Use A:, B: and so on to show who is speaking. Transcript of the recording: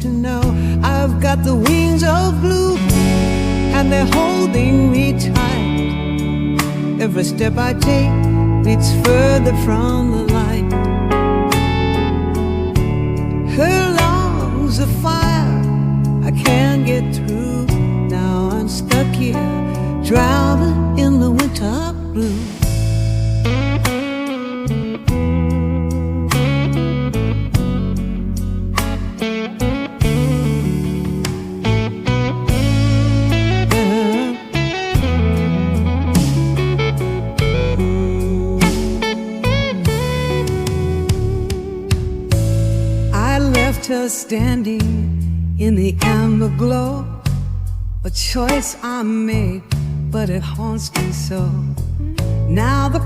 A: to know I've got the wings of blue, and they're holding me tight. Every step I take leads further from the light. Her lungs are fire, I can't get through. Now I'm stuck here, drowning in the winter blue. Her standing in the amber glow, a choice I made, but it haunts me so. Now the